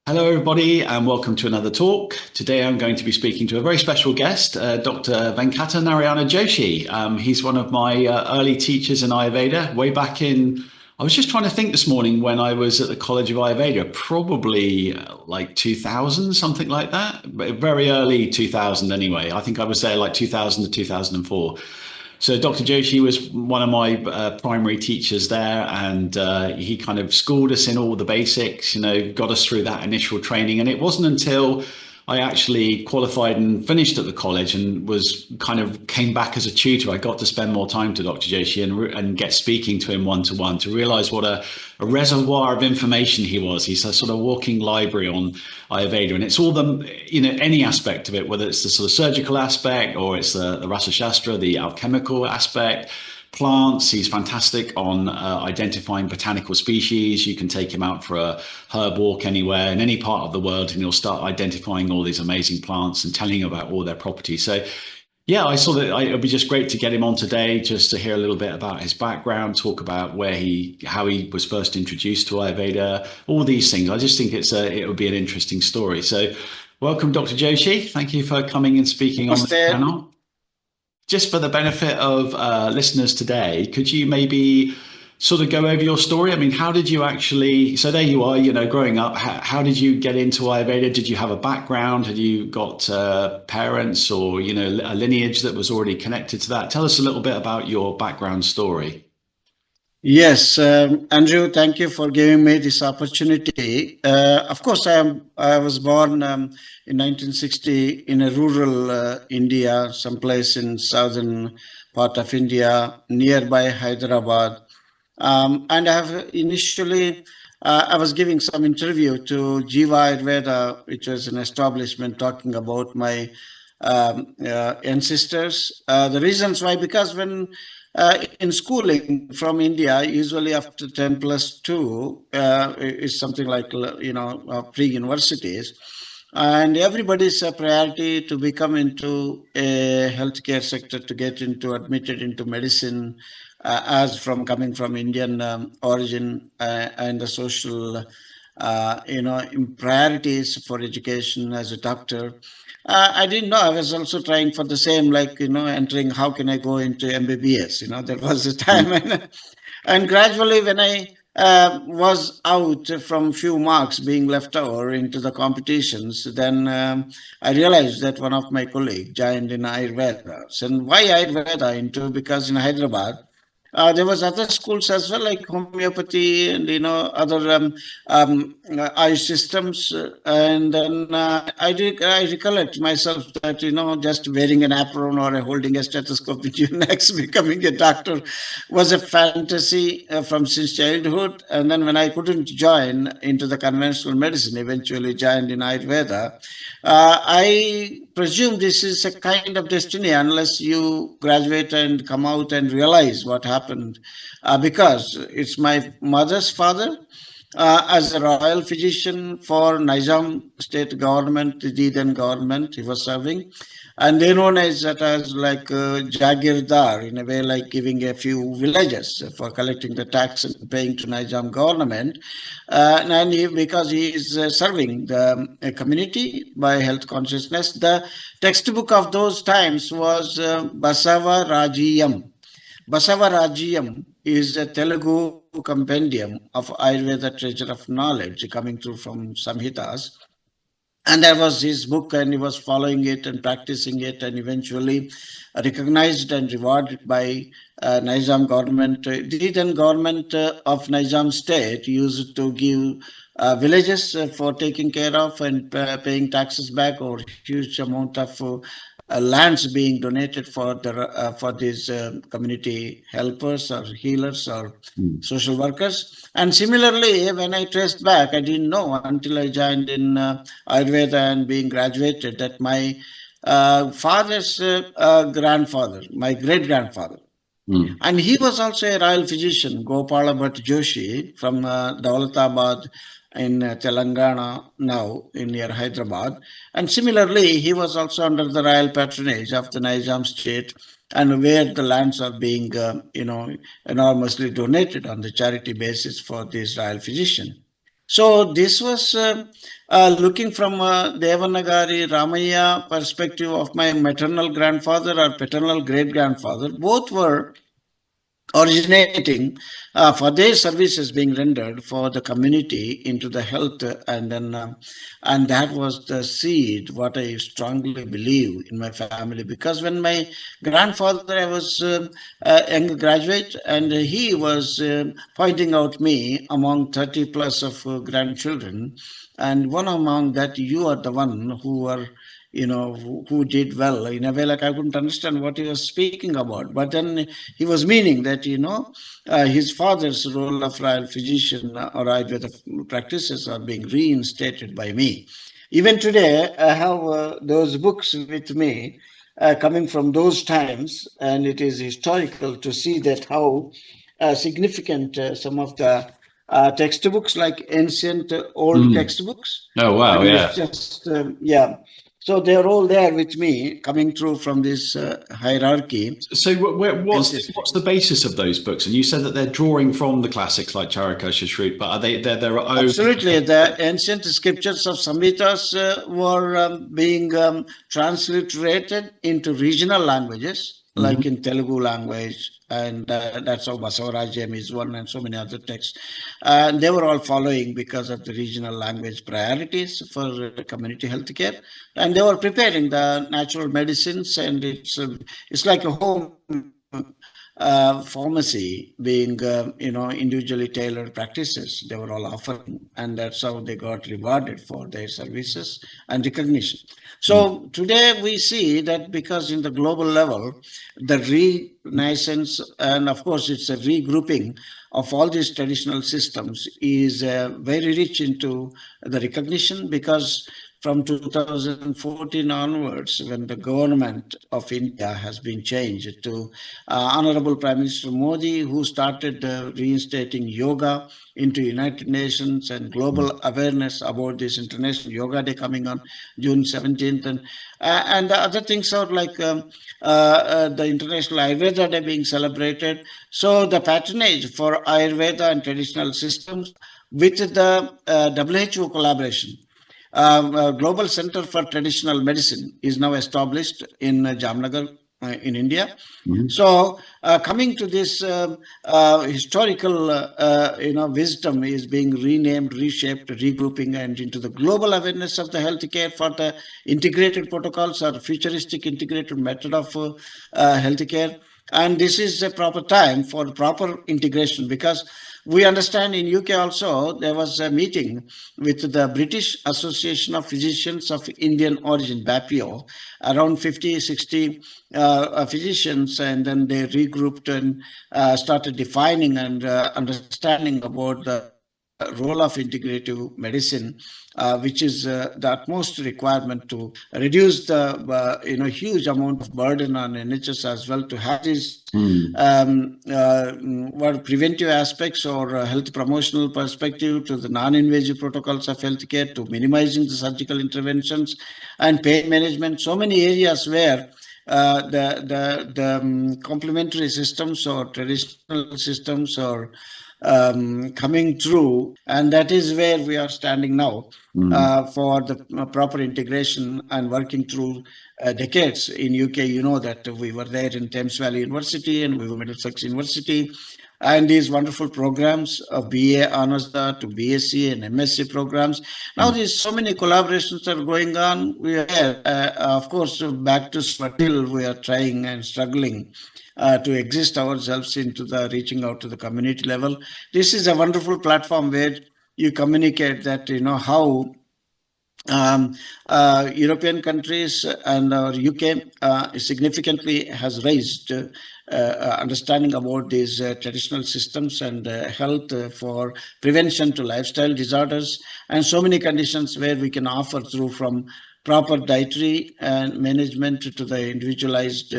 Hello, everybody, and welcome to another talk. Today, I'm going to be speaking to a very special guest, Dr. Venkata Narayana Joshi. He's one of my early teachers in Ayurveda. I was just trying to think this morning when I was at the College of Ayurveda, probably like 2000, something like that. But very early 2000 anyway. I think I was there like 2000 to 2004. So Dr. Joshi was one of my primary teachers there, and he kind of schooled us in all the basics, got us through that initial training. And it wasn't until I actually qualified and finished at the college and was kind of came back as a tutor, I got to spend more time to Dr. Joshi and get speaking to him one to one to realize what a reservoir of information he was. He's a sort of walking library on Ayurveda, and it's all any aspect of it, whether it's the sort of surgical aspect or it's the Rasa Shastra, the alchemical aspect, plants. He's fantastic on identifying botanical species. You can take him out for a herb walk anywhere in any part of the world, and he'll start identifying all these amazing plants and telling you about all their properties. So yeah, I saw that it would be just great to get him on today, just to hear a little bit about his background, talk about how he was first introduced to Ayurveda, all these things. I just think it would be an interesting story. So welcome, Dr. Joshi. Thank you for coming and speaking on the panel. Just for the benefit of listeners today, could you maybe sort of go over your story? I mean, how did you so there you are, growing up, how did you get into Ayurveda? Did you have a background? Had you got parents or, a lineage that was already connected to that? Tell us a little bit about your background story. Yes, Andrew, thank you for giving me this opportunity. Of course, I was born in 1960 in a rural India, someplace in southern part of India, nearby Hyderabad. And I have initially, I was giving some interview to Jiva Ayurveda, which was an establishment talking about my ancestors. The reasons why, because when in schooling from India, usually after 10 plus 2 is something like, pre-universities. And everybody's priority to become into a healthcare sector, to get admitted into medicine, as coming from Indian origin, and the social, priorities for education as a doctor. I didn't know. I was also trying for the same, entering, how can I go into MBBS? There was a time. And gradually, when I was out from few marks being left over into the competitions, then I realized that one of my colleagues joined in Ayurveda. And why Ayurveda? Because in Hyderabad, there was other schools as well, like homeopathy and other Ayush systems. And then I recollect myself that just wearing an apron or holding a stethoscope with your necks, becoming a doctor was a fantasy from since childhood. And then when I couldn't join into the conventional medicine, eventually joined in Ayurveda. I presume this is a kind of destiny unless you graduate and come out and realize what happened, because it's my mother's father as a royal physician for Nizam state government, the then government he was serving. And they known as that as like Jagirdar, in a way like giving a few villages for collecting the tax and paying to Nizam government. Because he is serving the community by health consciousness. The textbook of those times was Basava Rajiyam. Basava Rajiyam is a Telugu compendium of Ayurveda treasure of knowledge coming through from Samhitas. And that was his book, and he was following it and practicing it, and eventually recognized and rewarded by Nizam government. The then government of Nizam state used to give villages for taking care of and paying taxes back, or huge amount of lands being donated for these community helpers or healers or social workers. And similarly, when I traced back, I didn't know until I joined in Ayurveda and being graduated that my father's grandfather, my great-grandfather, and he was also a royal physician, Gopala Bhatt Joshi from Daulatabad in Telangana, now in near Hyderabad. And similarly, he was also under the royal patronage of the Nizam state, and where the lands are being, enormously donated on the charity basis for this royal physician. So this was looking from Devanagari Ramaya perspective of my maternal grandfather or paternal great grandfather. Both were originating for their services being rendered for the community into the health, and that was the seed what I strongly believe in my family, because when my grandfather, I was a young graduate, and he was pointing out me among 30 plus of grandchildren, and one among that, you are the one who are, who did well. In a way, like, I couldn't understand what he was speaking about, but then he was meaning that, his father's role of royal physician or Ayurveda practices are being reinstated by me. Even today, I have those books with me, coming from those times, and it is historical to see that how significant some of the textbooks, like ancient old textbooks, Oh, wow. and it's Yeah. just yeah. So they're all there with me, coming through from this hierarchy. So Ancestry. what's the basis of those books? And you said that they're drawing from the classics like Charaka Shashrut, but are they're their own? Absolutely. The ancient scriptures of Samhitas were being transliterated into regional languages, like Mhm. in Telugu language, and that's how Basavarajam is one, and so many other texts. They were all following because of the regional language priorities for community healthcare, and they were preparing the natural medicines, and it's like a home pharmacy being, individually tailored practices they were all offering, and that's how they got rewarded for their services and recognition. So today we see that because in the global level, the renaissance, and of course it's a regrouping of all these traditional systems, is very rich into the recognition, because from 2014 onwards, when the government of India has been changed to Honorable Prime Minister Modi, who started reinstating yoga into United Nations and global awareness about this International Yoga Day coming on June 17th, and the other things are like the International Ayurveda Day being celebrated. So the patronage for Ayurveda and traditional systems with the WHO collaboration. Global Center for Traditional Medicine is now established in Jamnagar, in India. Mhm. So, coming to this historical, wisdom is being renamed, reshaped, regrouping, and into the global awareness of the healthcare for the integrated protocols or futuristic integrated method of healthcare. And this is a proper time for proper integration, because we understand in UK also there was a meeting with the British Association of Physicians of Indian Origin, BAPIO, around 50, 60 physicians, and then they regrouped and started defining and understanding about the role of integrative medicine, which is the utmost requirement to reduce the huge amount of burden on NHS as well, to have these what preventive aspects or health promotional perspective to the non-invasive protocols of healthcare, to minimizing the surgical interventions and pain management. So many areas where the complementary systems or traditional systems are coming through, and that is where we are standing now for the proper integration and working through decades. In UK, you know that we were there in Thames Valley University and we were Middlesex University, and these wonderful programs of BA Honors to BSc and MSc programs. Now there's so many collaborations are going on. We are, of course, back to still we are trying and struggling to exist ourselves into the reaching out to the community level. This is a wonderful platform where you communicate that, how European countries and our UK significantly has raised understanding about these traditional systems and health for prevention to lifestyle disorders, and so many conditions where we can offer through from proper dietary and management to the individualized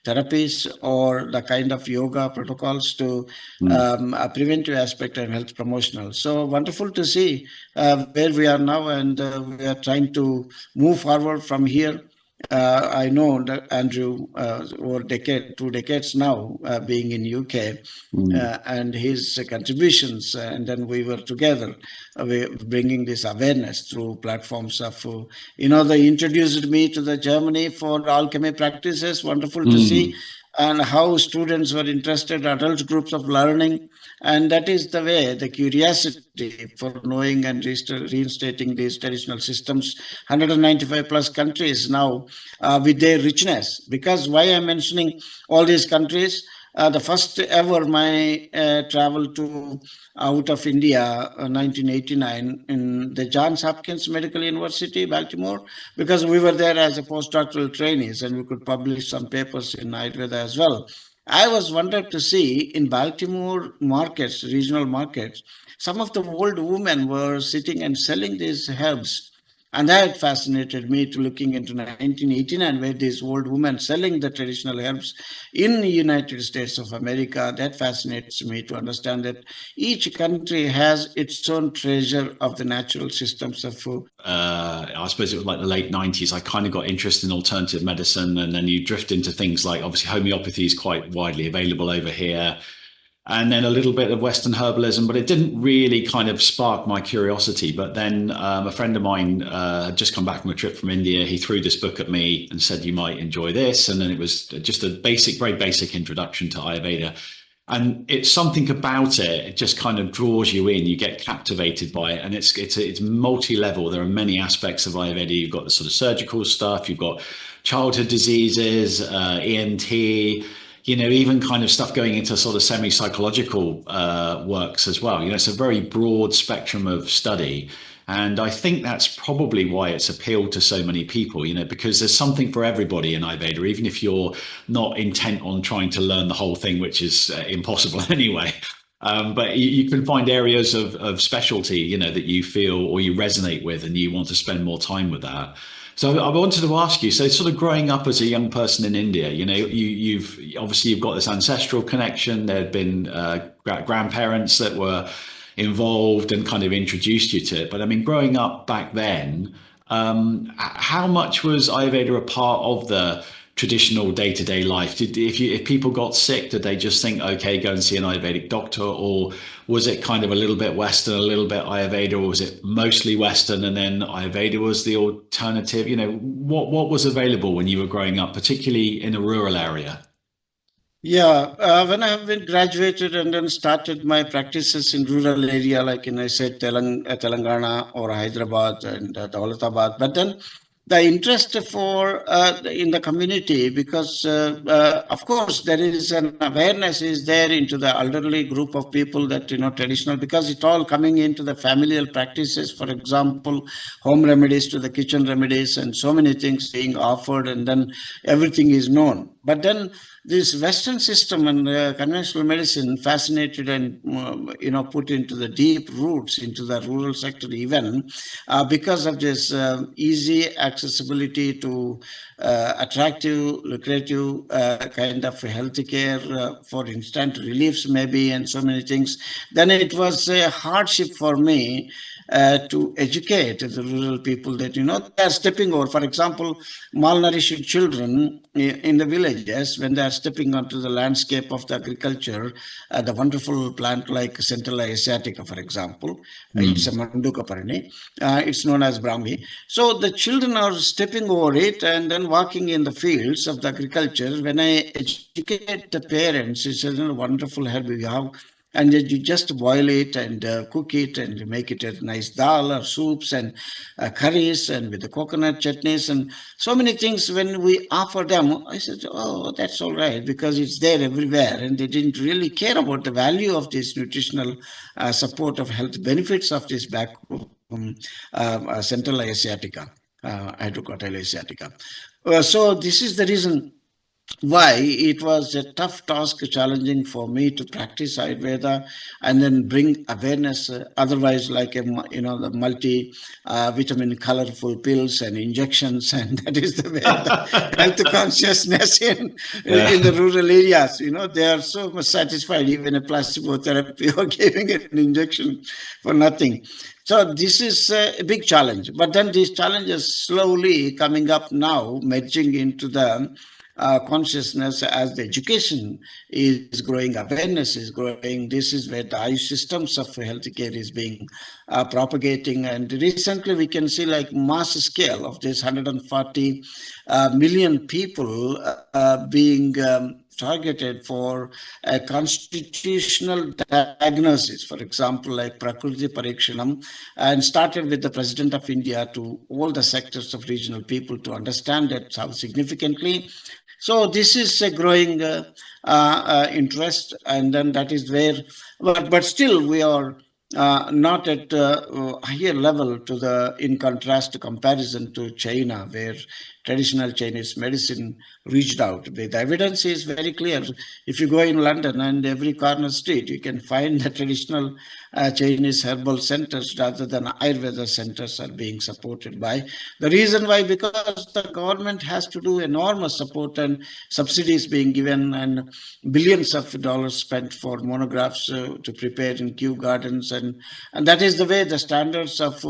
therapies or the kind of yoga protocols to a preventive aspect and health promotional. So wonderful to see where we are now, and we are trying to move forward from here. I know that Andrew over 2 decades now being in UK, and his contributions, and then we were together bringing this awareness through platforms of, they introduced me to the Germany for alchemy practices. Wonderful to see, and how students were interested, adult groups of learning, and that is the way, the curiosity for knowing and reinstating these traditional systems. 195 plus countries now with their richness. Because why I'm mentioning all these countries, the first ever my travel to out of India, 1989, in the Johns Hopkins Medical University, Baltimore, because we were there as a postdoctoral trainees and we could publish some papers in Ayurveda as well. I was wondered to see in Baltimore markets, regional markets, some of the old women were sitting and selling these herbs, and that fascinated me to looking into 1989, where these old women selling the traditional herbs in the United States of America. That fascinates me to understand that each country has its own treasure of the natural systems of food. I suppose it was like the late 90s. I kind of got interested in alternative medicine, and then you drift into things like, obviously, homeopathy is quite widely available over here, and then a little bit of Western herbalism, but it didn't really kind of spark my curiosity. But then a friend of mine had just come back from a trip from India. He threw this book at me and said, "You might enjoy this." And then it was just a very basic introduction to Ayurveda. And it's something about it, it just kind of draws you in. You get captivated by it, and it's multi-level. There are many aspects of Ayurveda. You've got the sort of surgical stuff, you've got childhood diseases, ENT, even kind of stuff going into sort of semi-psychological works as well. It's a very broad spectrum of study. And I think that's probably why it's appealed to so many people, because there's something for everybody in Ayurveda, even if you're not intent on trying to learn the whole thing, which is impossible anyway. But you can find areas of specialty, that you feel or you resonate with, and you want to spend more time with that. So I wanted to ask you, so sort of growing up as a young person in India, you've got this ancestral connection. There had been grandparents that were involved and kind of introduced you to it. But I mean, growing up back then, how much was Ayurveda a part of the traditional day-to-day life? If people got sick, did they just think, okay, go and see an Ayurvedic doctor, or was it kind of a little bit Western, a little bit Ayurveda, or was it mostly Western and then Ayurveda was the alternative? What was available when you were growing up, particularly in a rural area? Yeah, when I have been graduated and then started my practices in rural area, like I said, Telangana or Hyderabad and Daulatabad. But then the interest for in the community, because of course there is an awareness is there into the elderly group of people that traditional, because it all coming into the familial practices. For example, home remedies to the kitchen remedies, and so many things being offered, and then everything is known. But then this Western system and conventional medicine fascinated and put into the deep roots into the rural sector, even because of this easy accessibility to attractive, lucrative kind of healthcare for instant reliefs, maybe, and so many things. Then it was a hardship for me to educate the rural people that they are stepping over. For example, malnourished children in the villages, when they are stepping onto the landscape of the agriculture, the wonderful plant like Centella asiatica, for example, it's a Manduka Parani, it's known as Brahmi. So the children are stepping over it and then walking in the fields of the agriculture. When I educate the parents, it's a wonderful herb you have, and then you just boil it and cook it and make it a nice dal or soups and curries and with the coconut chutneys and so many things. When we offer them, I said, oh, that's all right, because it's there everywhere, and they didn't really care about the value of this nutritional support of health benefits of this back Central Asiatica, Hydrocotyl Asiatica. So this is the reason why it was a tough task, challenging for me to practice Ayurveda and then bring awareness. Otherwise, like the multi vitamin, colorful pills and injections, and that is the way the health consciousness Yeah. in the rural areas. They are so much satisfied. Even a placebo therapy or giving an injection for nothing. So this is a big challenge. But then these challenges slowly coming up now, merging into the consciousness as the education is growing, awareness is growing. This is where the Ayush systems of healthcare is being propagating. And recently we can see like mass scale of this 140 million people being targeted for a constitutional diagnosis, for example, like Prakriti Parikshanam, and started with the President of India to all the sectors of regional people to understand that how significantly. So this is a growing interest, and then that is where, but still we are not at higher level to the, in contrast to comparison to China, where traditional Chinese medicine reached out. The evidence is very clear. If you go in London and every corner street, you can find the traditional Chinese herbal centers rather than Ayurveda centers are being supported by. The reason why, because the government has to do enormous support and subsidies being given and billions of dollars spent for monographs to prepare in Kew Gardens, and that is the way the standards of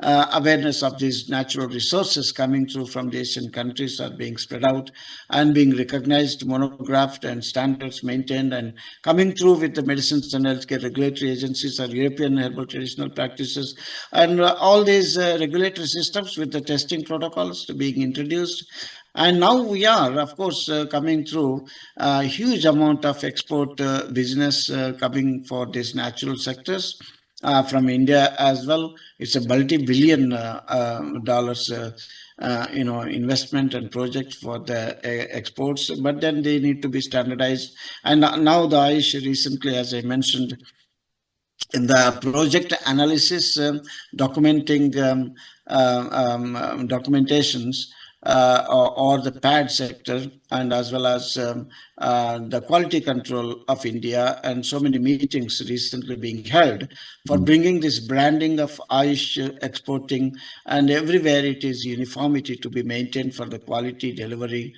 awareness of these natural resources coming through from the Asian countries are being spread out and being recognized, monographed, and standards maintained, and coming through with the medicines and healthcare regulatory agencies or European herbal traditional practices, and all these regulatory systems with the testing protocols being introduced. And now we are, of course, coming through a huge amount of export business coming for these natural sectors from India as well. It's a multi-billion dollars investment and project for the exports, but then they need to be standardized. And now the Ayush recently, as I mentioned, in the project analysis, documenting documentations or the pad sector, and as well as the quality control of India, and so many meetings recently being held for bringing this branding of Ayush exporting, and everywhere it is uniformity to be maintained for the quality delivery,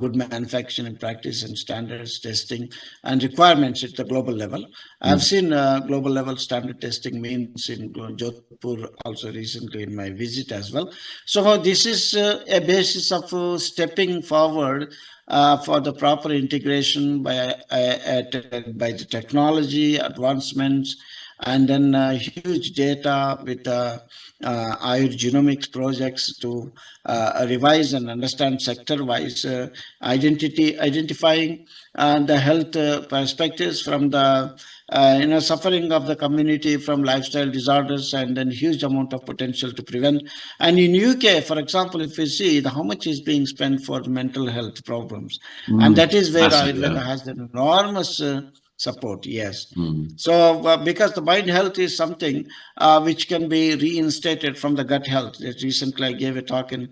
good manufacturing practice and standards testing and requirements at the global level. I've seen global level standard testing means in Jodhpur also recently in my visit as well. So this is a basis of stepping forward for the proper integration by the technology advancements, and then huge data with genomics projects to revise and understand sector-wise identifying the health perspectives from the suffering of the community from lifestyle disorders, and then huge amount of potential to prevent. And in UK, for example, if you see how much is being spent for mental health problems, and that is where Massive, Ayurveda yeah. has an enormous support. Yes. Mm. So, because the mind health is something which can be reinstated from the gut health. Recently, I gave a talk in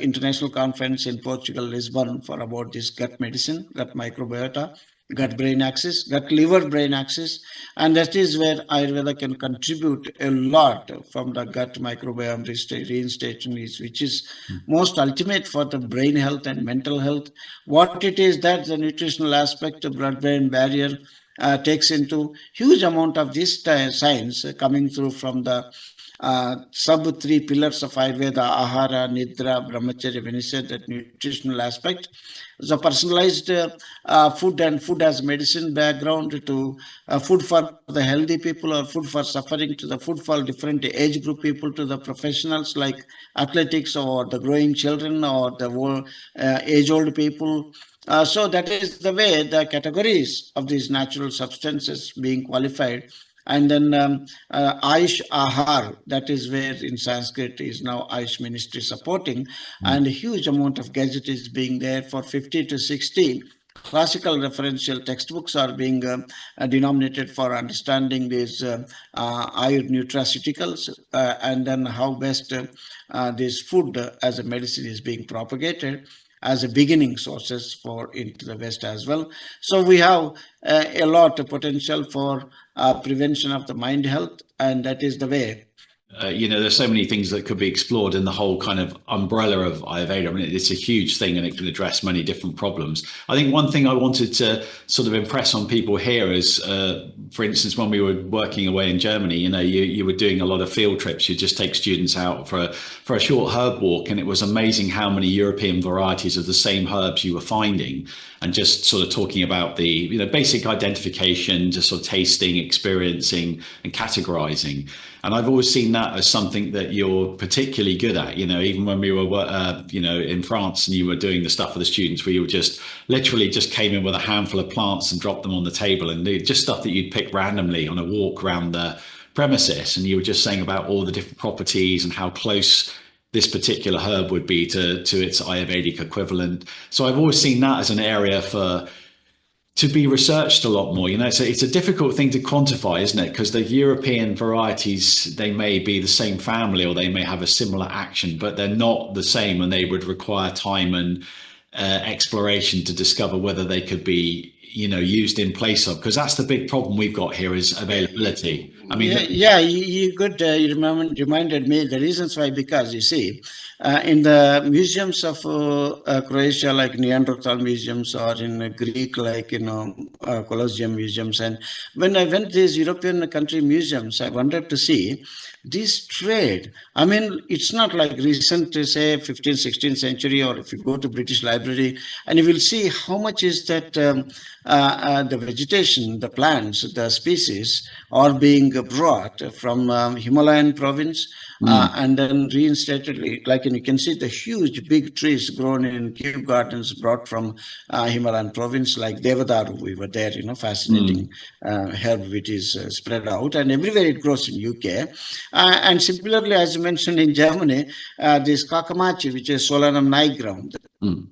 international conference in Portugal, Lisbon, for about this gut medicine, gut microbiota, gut brain axis, gut liver brain axis, and that is where Ayurveda can contribute a lot from the gut microbiome reinstatement, which is most ultimate for the brain health and mental health. What it is, that the nutritional aspect, the blood-brain barrier takes into huge amount of this science coming through from the sub three pillars of Ayurveda: Ahara, Nidra, Brahmacharya, when you said that nutritional aspect. So personalized food and food as medicine background to food for the healthy people or food for suffering, to the food for different age group people, to the professionals like athletics or the growing children or the age old people. So that is the way the categories of these natural substances being qualified. And then Ayush Ahar, that is where in Sanskrit is now Ayush Ministry supporting, and a huge amount of gadget is being there for 50 to 60 classical referential textbooks are being denominated for understanding these Ayur nutraceuticals, and then how best this food as a medicine is being propagated. as a beginning sources for into the West as well. So we have a lot of potential for prevention of the mind health, and that is the way. There's so many things that could be explored in the whole kind of umbrella of Ayurveda. I mean, it's a huge thing and it can address many different problems. I think one thing I wanted to sort of impress on people here is, for instance, when we were working away in Germany, you were doing a lot of field trips. You just take students out for a short herb walk, and it was amazing how many European varieties of the same herbs you were finding, and just sort of talking about the basic identification, just sort of tasting, experiencing, and categorizing. And I've always seen that as something that you're particularly good at. Even when we were, in France, and you were doing the stuff for the students, where you were just literally just came in with a handful of plants and dropped them on the table, and just stuff that you'd pick randomly on a walk around the premises. And you were just saying about all the different properties and how close this particular herb would be to its Ayurvedic equivalent. So I've always seen that as an area to be researched a lot more. It's a difficult thing to quantify, isn't it? Because the European varieties, they may be the same family, or they may have a similar action, but they're not the same, and they would require time and exploration to discover whether they could be used in place of, because that's the big problem we've got here, is availability. I mean, you reminded me the reasons why, because you see, in the museums of Croatia, like Neanderthal museums, or in Greek, like Colosseum museums, and when I went to these European country museums, I wanted to see this trade. I mean, it's not like recent, say 15th, 16th century, or if you go to British Library, and you will see how much is that the vegetation, the plants, the species are being brought from Himalayan province, and then reinstated. Like, and you can see the huge big trees grown in cube gardens brought from Himalayan province, like Devadaru. We were there, fascinating herb which is spread out, and everywhere it grows in UK. And similarly, as you mentioned, in Germany, this Kakamachi, which is Solanum nigrum,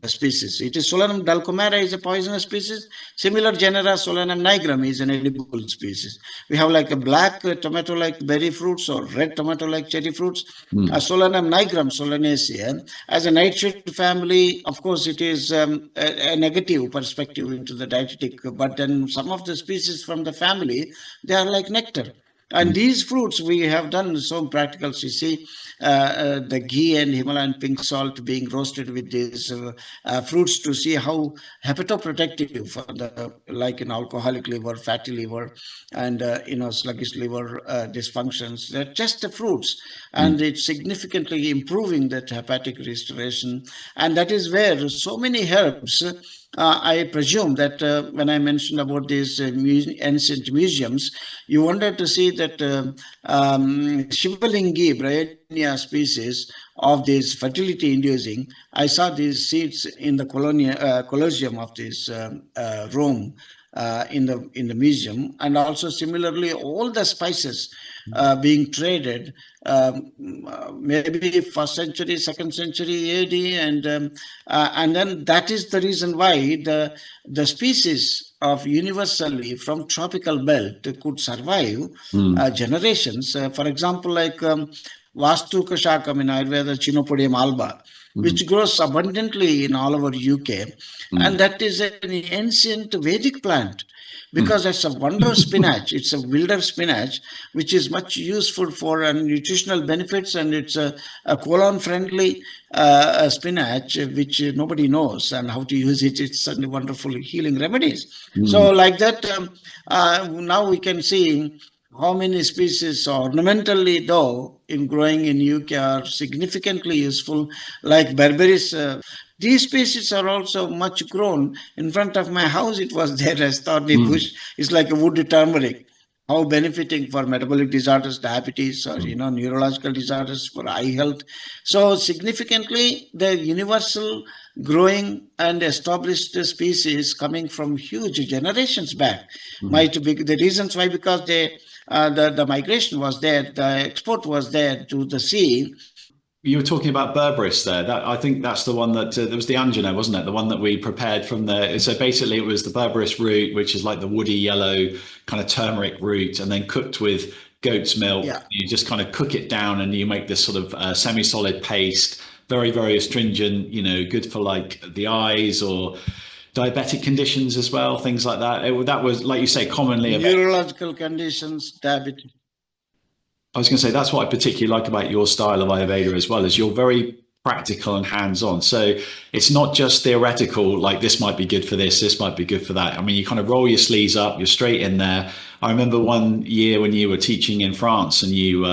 the species. It is Solanum dulcamara is a poisonous species. Similar genera, Solanum nigrum is an edible species. We have like a black tomato-like berry fruits, or red tomato-like cherry fruits. Solanum nigrum, Solanaceae, as a nightshade family. Of course, it is a negative perspective into the dietetic, but then some of the species from the family, they are like nectar. And these fruits, we have done some practicals. You see, the ghee and Himalayan pink salt being roasted with these fruits to see how hepatoprotective for the, like in alcoholic liver, fatty liver, and sluggish liver dysfunctions. They're just the fruits, and it's significantly improving that hepatic restoration. And that is where so many herbs. I presume that when I mentioned about these ancient museums, you wanted to see that Shivalingi, Bryonia species of this fertility inducing. I saw these seeds in the Colosseum of this Rome. In the museum, and also similarly all the spices being traded, maybe first century, second century AD, and then that is the reason why the species of universally from tropical belt could survive generations. For example, like Vastu Kashakam in Ayurveda, Chinopodium alba, which grows abundantly in all over UK. And that is an ancient Vedic plant, because it's a wonder spinach. It's a wilder spinach, which is much useful for nutritional benefits, and it's a colon-friendly spinach, which nobody knows and how to use it. It's a wonderful healing remedies. So like that, now we can see how many species ornamentally, though, in growing in UK are significantly useful, like berberis. These species are also much grown. In front of my house, it was there as thorny bush. It's like a wood turmeric. How benefiting for metabolic disorders, diabetes, or neurological disorders, for eye health. So significantly, the universal growing and established species coming from huge generations back might be the reasons why, because they the migration was there, the export was there to the sea. You were talking about berberis there. I think that's the one that there was the angina, wasn't it? The one that we prepared from the. So basically, it was the berberis root, which is like the woody yellow kind of turmeric root, and then cooked with goat's milk. Yeah. You just kind of cook it down, and you make this sort of semi-solid paste. very, very astringent, good for like the eyes or diabetic conditions as well, things like that. That was, like you say, commonly available. Neurological conditions, diabetes. I was going to say that's what I particularly like about your style of Ayurveda as well, is you're very practical and hands-on. So it's not just theoretical, like this might be good for this might be good for that. I mean, you kind of roll your sleeves up, you're straight in there. I remember one year when you were teaching in France, and you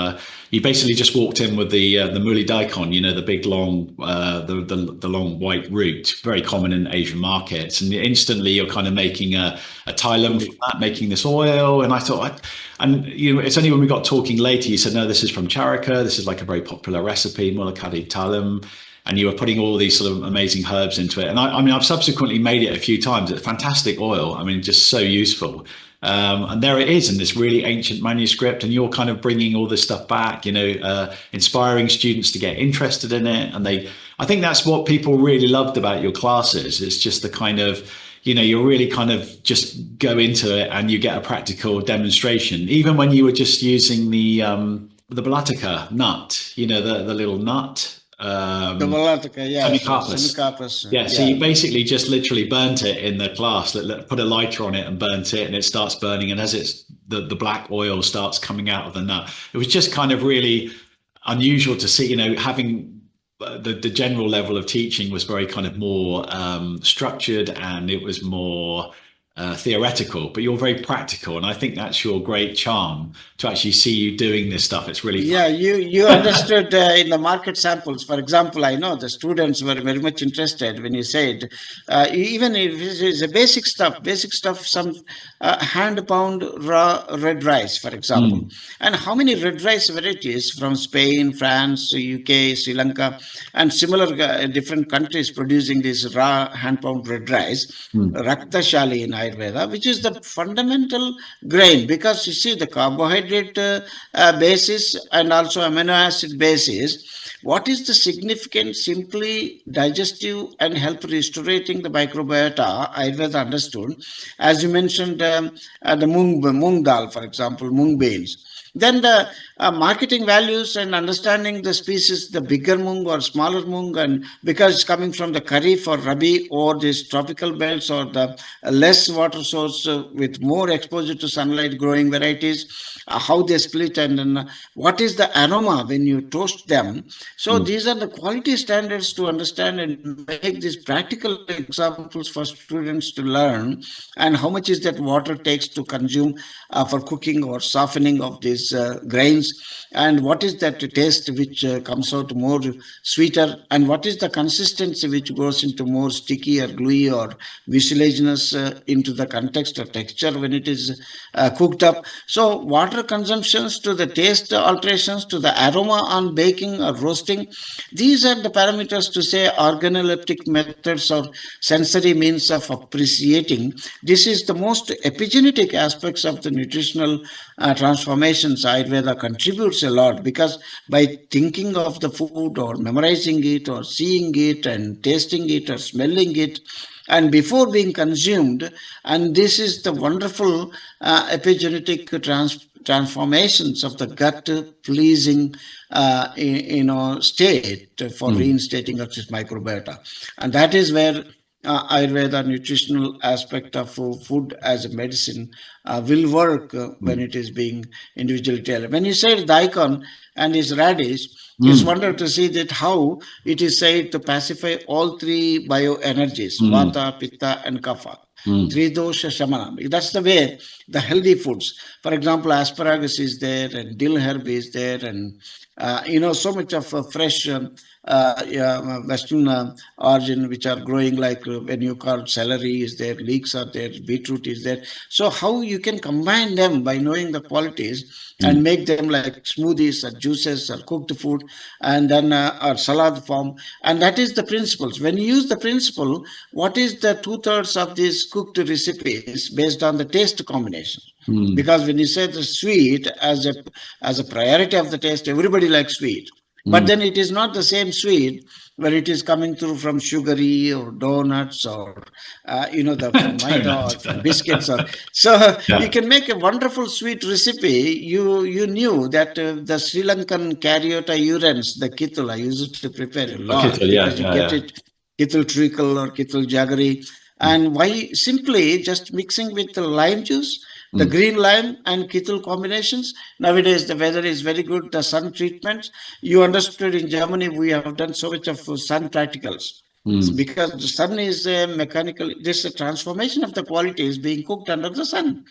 basically just walked in with the mouli daikon, the big long the long white root, very common in Asian markets, and instantly you're kind of making a tylum from that, making this oil. And I thought, it's only when we got talking later you said, no, this is from Charika, this is like a very popular recipe, mulakadi tylum. And you were putting all these sort of amazing herbs into it. And I mean, I've subsequently made it a few times. It's fantastic oil. I mean, just so useful. And there it is in this really ancient manuscript. And you're kind of bringing all this stuff back, inspiring students to get interested in it. And I think that's what people really loved about your classes. It's just the kind of, you really kind of just go into it and you get a practical demonstration. Even when you were just using the Balatika nut, the little nut. The Malatica, yeah. Semicarpus. Yeah, so you basically just literally burnt it in the class, put a lighter on it and burnt it, and it starts burning. And as it's the black oil starts coming out of the nut, it was just kind of really unusual to see, having the general level of teaching was very kind of more structured, and it was more theoretical, but you're very practical, and I think that's your great charm, to actually see you doing this stuff. It's really fun. Yeah, you understood in the market samples. For example, I know the students were very much interested when you said, even if it is a basic stuff, some hand pound raw red rice, for example. And how many red rice varieties from Spain, France, UK, Sri Lanka, and similar different countries producing this raw hand pound red rice, Raktashali in Ayurveda, which is the fundamental grain, because you see the carbohydrate basis and also amino acid basis. What is the significant? Simply digestive and help restorating the microbiota. Ayurveda understood, as you mentioned, the mung dal, for example, mung beans. Then the marketing values and understanding the species, the bigger mung or smaller mung, and because it's coming from the Kharif or Rabi or these tropical belts or the less water source with more exposure to sunlight growing varieties, how they split, and then what is the aroma when you toast them. So these are the quality standards to understand and make these practical examples for students to learn, and how much is that water takes to consume for cooking or softening of these grains, and what is that taste which comes out more sweeter, and what is the consistency which goes into more sticky or gluey or mucilaginous into the context or texture when it is cooked up. So water consumptions to the taste alterations to the aroma on baking or roasting, these are the parameters to say organoleptic methods or sensory means of appreciating. This is the most epigenetic aspects of the nutritional transformations. Ayurveda contributes a lot, because by thinking of the food or memorizing it or seeing it and tasting it or smelling it, and before being consumed, and this is the wonderful epigenetic transformations of the gut pleasing state for reinstating of this microbiota. And that is where Ayurveda nutritional aspect of food as a medicine will work when it is being individually tailored. When you say daikon and his radish, it's wonderful to see that how it is said to pacify all three bioenergies, vata, pitta, and kapha. Tridosha Shamana. That's the way the healthy foods. For example, asparagus is there, and dill herb is there, and so much of fresh Western origin which are growing, like when you call celery is there, leeks are there, beetroot is there. So how you can combine them by knowing the qualities and make them like smoothies or juices or cooked food, and then or salad form. And that is the principles. When you use the principle, what is the 2/3 of these cooked recipes based on the taste combination? Because when you say the sweet as a priority of the taste, everybody likes sweet. But then it is not the same sweet where it is coming through from sugary or donuts or the maida or from biscuits or so. You can make a wonderful sweet recipe. You knew that the Sri Lankan Caryota urens, the kittul, I use it to prepare a lot because you get it kittul treacle or kittul jaggery. And why simply just mixing with the lime juice, the green lime and kittul combinations. Nowadays, the weather is very good. The sun treatments. You understood in Germany, we have done so much of sun practicals. Because the sun is a mechanical, this a transformation of the quality is being cooked under the sun.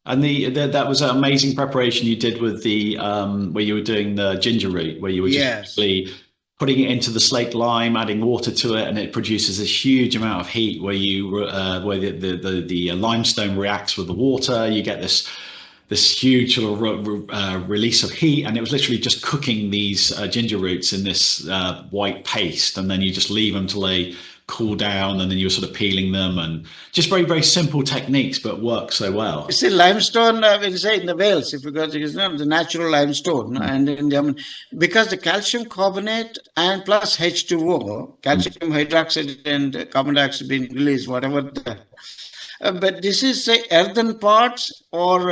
And that was an amazing preparation you did with the where you were doing the ginger root, where you were just putting it into the slaked lime, adding water to it, and it produces this huge amount of heat where the limestone reacts with the water. You get this huge sort of release of heat, and it was literally just cooking these ginger roots in this white paste, and then you just leave them till they cool down, and then you're sort of peeling them, and just very, very simple techniques, but work so well. You see, limestone, when you say in the Wales, if you go to the natural limestone, and in Germany, because the calcium carbonate and plus H2O, calcium hydroxide and carbon dioxide being released, whatever but this is say earthen pots or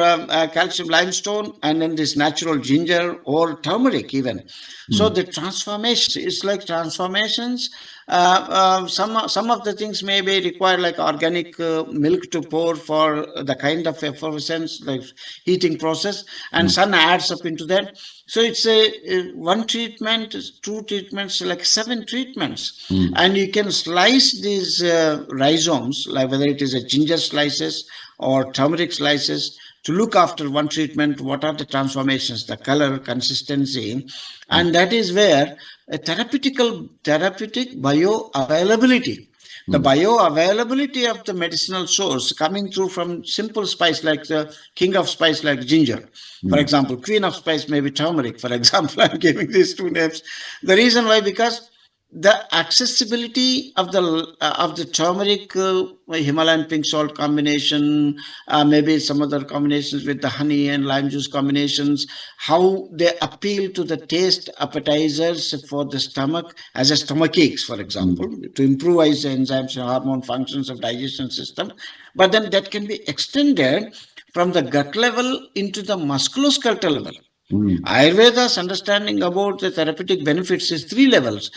calcium limestone, and then this natural ginger or turmeric even. So the transformation is like transformations. Some of the things may be required like organic milk to pour for the kind of effervescence, like heating process, and sun adds up into that. So it's a one treatment, two treatments, like 7 treatments. And you can slice these rhizomes, like whether it is a ginger slices or turmeric slices, to look after one treatment, what are the transformations, the color, consistency. And that is where a therapeutic bioavailability, the bioavailability of the medicinal source coming through from simple spice like the king of spice like ginger. For example, queen of spice may be turmeric. For example, I'm giving these 2 names. The reason why, because the accessibility of the turmeric Himalayan pink salt combination, maybe some other combinations with the honey and lime juice combinations, how they appeal to the taste appetizers for the stomach as a stomach aches, for example, to improvise the enzymes and hormone functions of digestion system. But then that can be extended from the gut level into the musculoskeletal level. Ayurveda's understanding about the therapeutic benefits is 3 levels,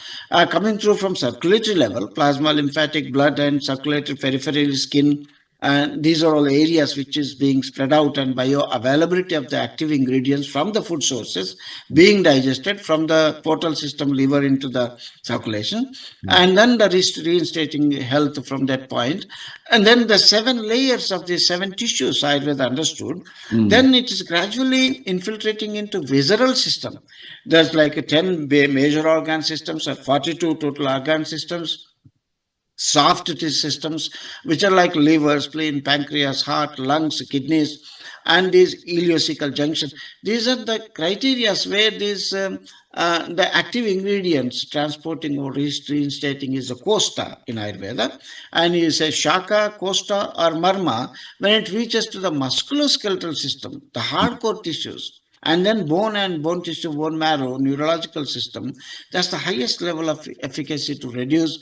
coming through from circulatory level, plasma, lymphatic, blood, and circulatory peripheral skin. And these are all areas which is being spread out, and bioavailability of the active ingredients from the food sources being digested from the portal system liver into the circulation, and then the reinstating health from that point. And then the 7 layers of the 7 tissues Ayurveda understood, then it is gradually infiltrating into visceral system. There's like 10 major organ systems or 42 total organ systems, soft tissue systems, which are like liver, spleen, pancreas, heart, lungs, kidneys, and these ileocecal junction. These are the criteria where these the active ingredients transporting or reinstating is a kosta in Ayurveda, and you say shaka, kosta, or marma when it reaches to the musculoskeletal system, the hardcore tissues. And then bone and bone tissue, bone marrow, neurological system, that's the highest level of efficacy to reduce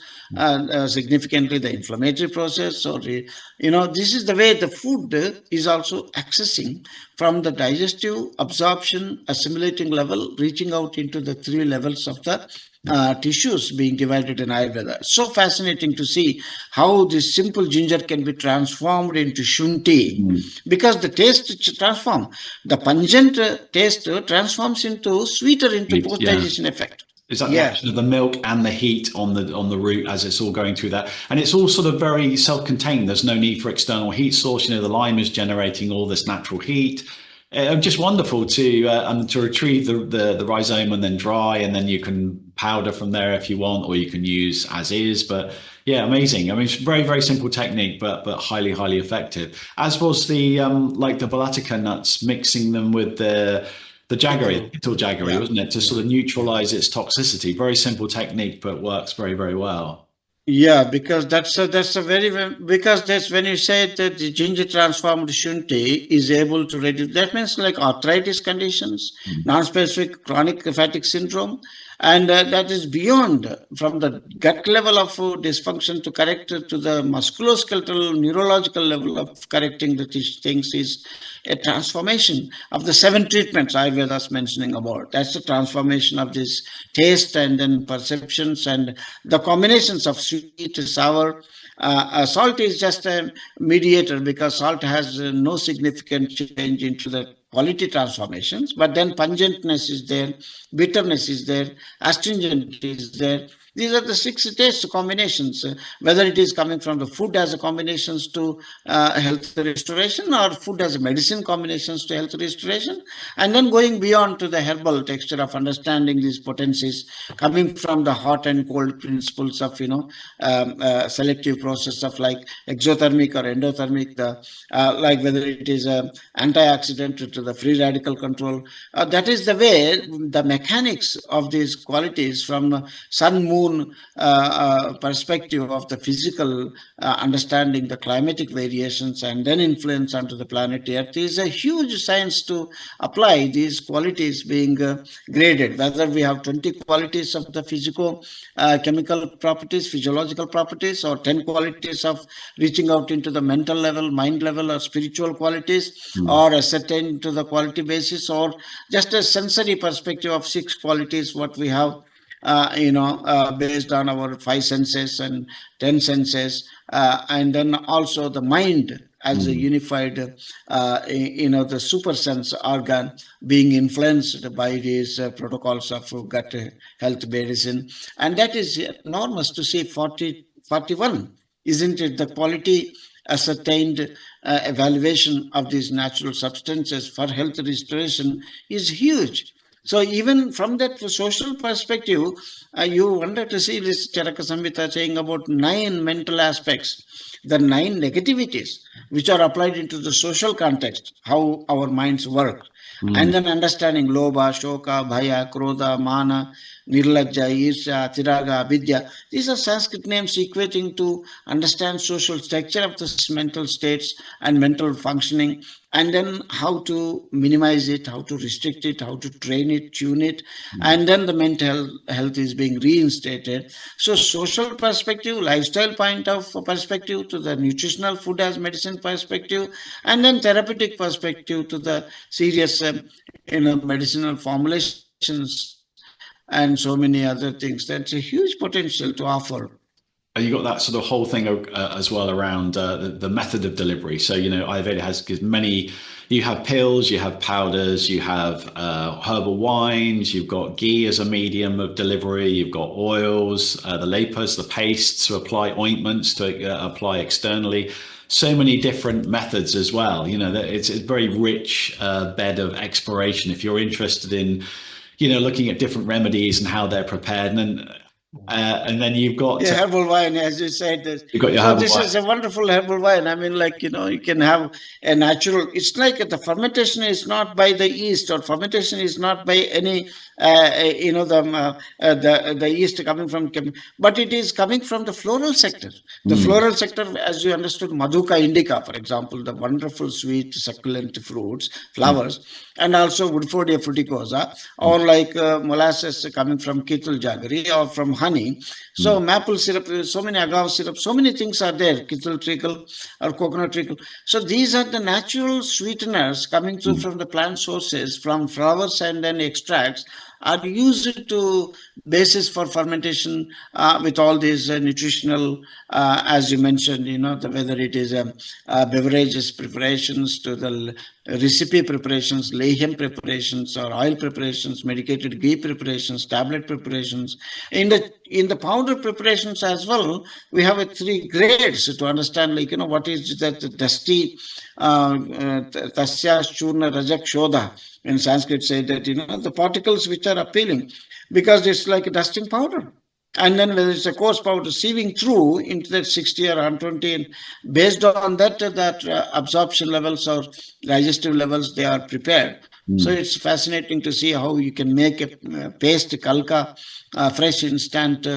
significantly the inflammatory process. Or, this is the way the food is also accessing from the digestive, absorption, assimilating level, reaching out into the 3 levels of the tissues being divided in Ayurveda. So fascinating to see how this simple ginger can be transformed into shunti, because the taste transforms. The pungent taste transforms into sweeter, into post-digestion effect. Is that the action of the milk and the heat on the root as it's all going through that? And it's all sort of very self-contained. There's no need for external heat source. The lime is generating all this natural heat. Just wonderful to retrieve the rhizome and then dry, and then you can powder from there if you want, or you can use as is. But yeah, amazing. I mean, it's very, very simple technique, but highly, highly effective. As was the like the Balatika nuts, mixing them with the jaggery, little jaggery, wasn't it, to sort of neutralize its toxicity. Very simple technique, but works very, very well. Yeah, because that's when you say that the ginger transformed shunti is able to reduce, that means like arthritis conditions, non-specific chronic fatigue syndrome, And that is beyond, from the gut level of dysfunction to correct to the musculoskeletal, neurological level of correcting the things is a transformation of the 7 treatments Ayurveda is mentioning about. That's the transformation of this taste and then perceptions and the combinations of sweet, sour. Salt is just a mediator because salt has no significant change into the quality transformations, but then pungentness is there, bitterness is there, astringent is there. These are the 6 taste combinations, whether it is coming from the food as a combinations to health restoration or food as a medicine combinations to health restoration, and then going beyond to the herbal texture of understanding these potencies coming from the hot and cold principles of, selective process of like exothermic or endothermic, like whether it is antioxidant to the free radical control. That is the way the mechanics of these qualities from sun, moon, perspective of the physical understanding the climatic variations and then influence onto the planet Earth is a huge science to apply these qualities being graded, whether we have 20 qualities of the physico chemical properties, physiological properties, or 10 qualities of reaching out into the mental level, mind level, or spiritual qualities, or ascertain to the quality basis, or just a sensory perspective of 6 qualities what we have based on our 5 senses and 10 senses, and then also the mind as a unified, the super sense organ being influenced by these protocols of gut health medicine. And that is enormous to see 41, isn't it? The quality ascertained evaluation of these natural substances for health restoration is huge. So even from that social perspective, you wanted to see this Charaka Samhita saying about 9 mental aspects, the 9 negativities which are applied into the social context, how our minds work. And then understanding Lobha, Shoka, Bhaya, Krodha, Mana, Nirlajja, Irsha, Tiraga, Vidya. These are Sanskrit names equating to understand social structure of the mental states and mental functioning, and then how to minimize it, how to restrict it, how to train it, tune it, and then the mental health is being reinstated. So social perspective, lifestyle point of perspective to the nutritional food as medicine perspective, and then therapeutic perspective to the serious medicinal formulations and so many other things. That's a huge potential to offer. You got that sort of whole thing as well around the method of delivery. So, Ayurveda has many, you have pills, you have powders, you have herbal wines, you've got ghee as a medium of delivery, you've got oils, the lepas, the pastes to apply, ointments to apply externally. So many different methods as well. It's a very rich bed of exploration if you're interested in, looking at different remedies and how they're prepared. And then you've got herbal wine, as you said. You've got your so herbal this wine. Is a wonderful herbal wine. I mean, you can have a natural. It's like the fermentation is not by the yeast, or fermentation is not by any the yeast coming from, but it is coming from the floral sector. The floral sector, as you understood, Madhuka indica, for example, the wonderful sweet succulent fruits, flowers, and also Woodfordia fruticosa, or like molasses coming from Ketul jaggery or from honey. So maple syrup, so many agave syrup, so many things are there, Ketul treacle or coconut treacle. So these are the natural sweeteners coming through from the plant sources, from flowers and then extracts, are used to basis for fermentation with all these nutritional, as you mentioned, whether it is beverages preparations to the recipe preparations, lehem preparations, or oil preparations, medicated ghee preparations, tablet preparations. In the powder preparations as well, we have 3 grades to understand, what is that dusty tasya churna rajak shodha. In Sanskrit say that, the particles which are appealing, because it's like a dusting powder. And then whether it's a coarse powder sieving through into that 60 or 120, and based on that absorption levels or digestive levels, they are prepared. So it's fascinating to see how you can make a paste kalka, fresh instant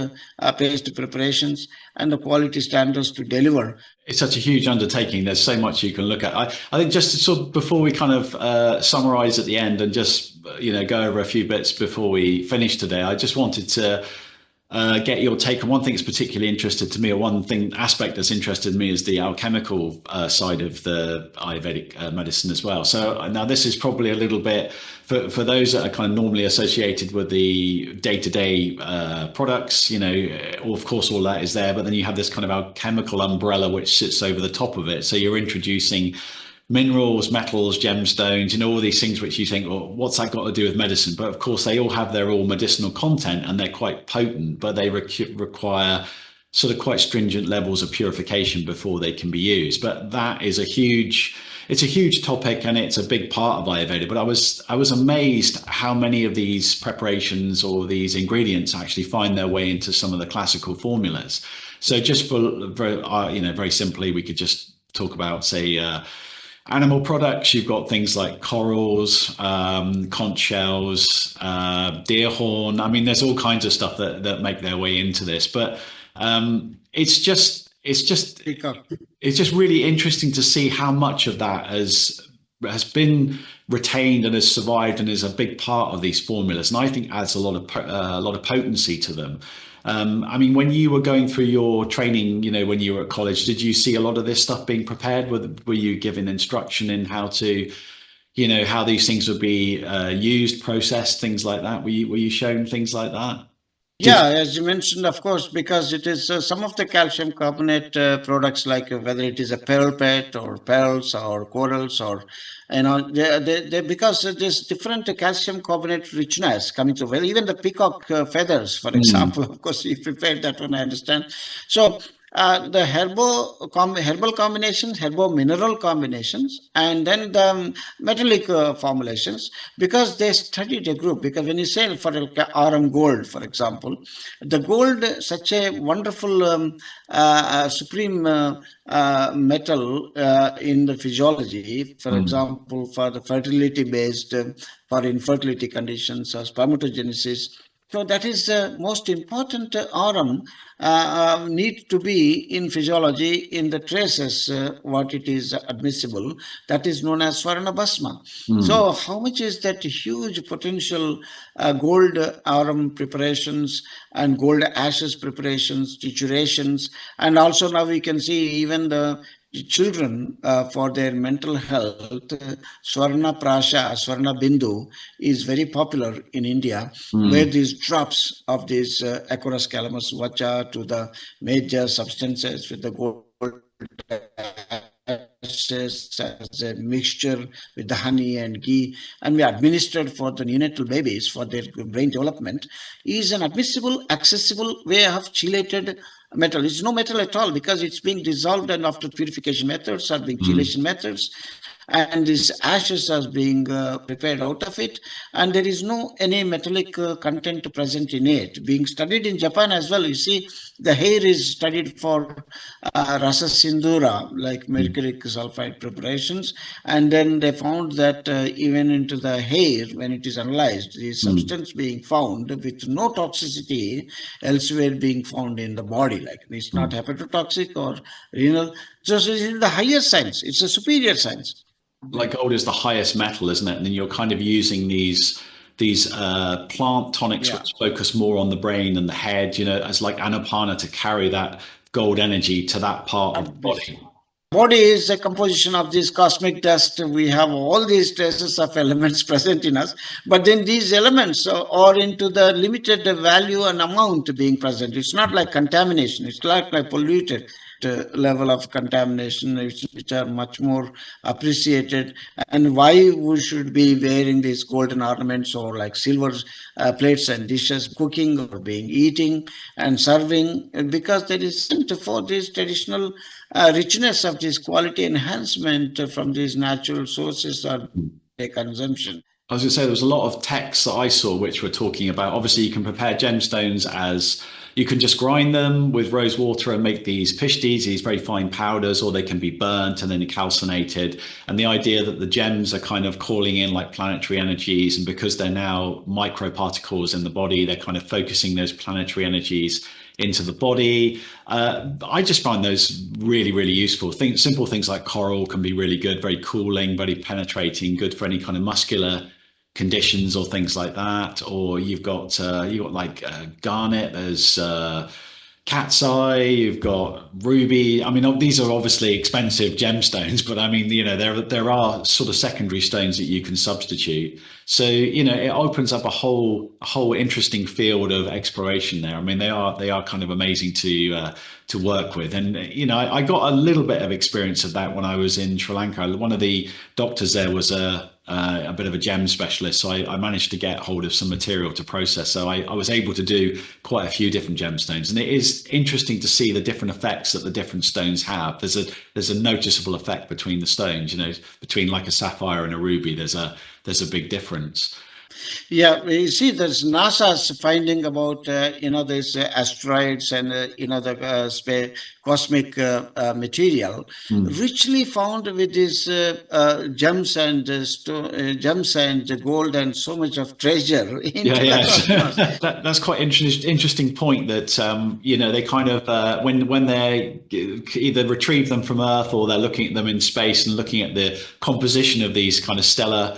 paste preparations, and the quality standards to deliver. It's such a huge undertaking. There's so much you can look at. I think just to sort of, before we kind of summarize at the end and just go over a few bits before we finish today. I just wanted to get your take on one thing that's particularly interested to me, or one thing aspect that's interested me, is the alchemical side of the Ayurvedic medicine as well. So now this is probably a little bit for those that are kind of normally associated with the day-to-day products, of course all that is there, but then you have this kind of alchemical umbrella which sits over the top of it. So you're introducing minerals, metals, gemstones, all these things which you think, well, what's that got to do with medicine? But of course, they all have their all medicinal content and they're quite potent, but they require sort of quite stringent levels of purification before they can be used. But that is it's a huge topic and it's a big part of Ayurveda. But I was amazed how many of these preparations or these ingredients actually find their way into some of the classical formulas. So just for very simply, we could just talk about, say, animal products. You've got things like corals, conch shells, deer horn. I mean, there's all kinds of stuff that make their way into this. But it's just really interesting to see how much of that has been retained and has survived and is a big part of these formulas. And I think adds a lot of potency to them. I mean, when you were going through your training, when you were at college, did you see a lot of this stuff being prepared? Were you given instruction in how to, how these things would be used, processed, things like that? Were you shown things like that? Yeah, as you mentioned, of course, because it is some of the calcium carbonate products, like whether it is a pearl pet or pearls or corals, or they because there's different calcium carbonate richness coming through. Well, even the peacock feathers, for example, of course, you prepared that one, I understand. So the herbal combinations, herbal mineral combinations, and then the metallic formulations, because they studied a group. Because when you say for RM gold, for example, the gold, such a wonderful supreme metal in the physiology, for example, for the fertility based, for infertility conditions or spermatogenesis. So that is the most important RM need to be in physiology in the traces, what it is admissible. That is known as Swarna Bhasma. So how much is that huge potential gold RM preparations and gold ashes preparations, triturations, and also now we can see even the children for their mental health. Swarna Prasha, Swarna Bindu is very popular in India, where these drops of these Acorus calamus vacha to the major substances with the gold as a mixture with the honey and ghee, and we administered for the neonatal babies for their brain development, is an admissible, accessible way of chelated metal. It's no metal at all, because it's being dissolved, and after purification methods are being chelation methods, and these ashes are being prepared out of it, and there is no any metallic content present in it. Being studied in Japan as well, you see the hair is studied for Rasa Sindura, like mercuric sulfide preparations, and then they found that even into the hair, when it is analyzed, the substance being found with no toxicity elsewhere being found in the body, like it's not hepatotoxic or renal. So it's in the higher science, it's a superior science. Like gold is the highest metal, isn't it? And then you're kind of using these plant tonics which focus more on the brain and the head, as like anapana, to carry that gold energy to that part of the body. Body is a composition of this cosmic dust. We have all these traces of elements present in us, but then these elements are into the limited value and amount being present. It's not like contamination. It's like polluted level of contamination, which are much more appreciated. And why we should be wearing these golden ornaments or like silver plates and dishes, cooking or eating and serving, because there is for this traditional richness of this quality enhancement from these natural sources or consumption. I was going to say, there was a lot of texts that I saw which were talking about, obviously you can prepare gemstones as, you can just grind them with rose water and make these pishtis, these very fine powders, or they can be burnt and then calcinated. And the idea that the gems are kind of calling in like planetary energies, and because they're now microparticles in the body, they're kind of focusing those planetary energies into the body. I just find those really, really useful. Simple things like coral can be really good, very cooling, very penetrating, good for any kind of muscular conditions or things like that. Or you've got like garnet. There's cat's eye, you've got ruby. I mean, these are obviously expensive gemstones, but I mean, there are sort of secondary stones that you can substitute. So, it opens up a whole interesting field of exploration there. I mean, they are kind of amazing to work with. And, I got a little bit of experience of that when I was in Sri Lanka. One of the doctors there was a bit of a gem specialist. So I managed to get hold of some material to process. So I was able to do quite a few different gemstones. And it is interesting to see the different effects that the different stones have. There's a noticeable effect between the stones, between like a sapphire and a ruby, there's a big difference. Yeah, you see, there's NASA's finding about these asteroids and cosmic material richly found with these gems and gems and gold and so much of treasure into the cosmos. That's quite interesting point that they kind of when they either retrieve them from Earth or they're looking at them in space and looking at the composition of these kind of stellar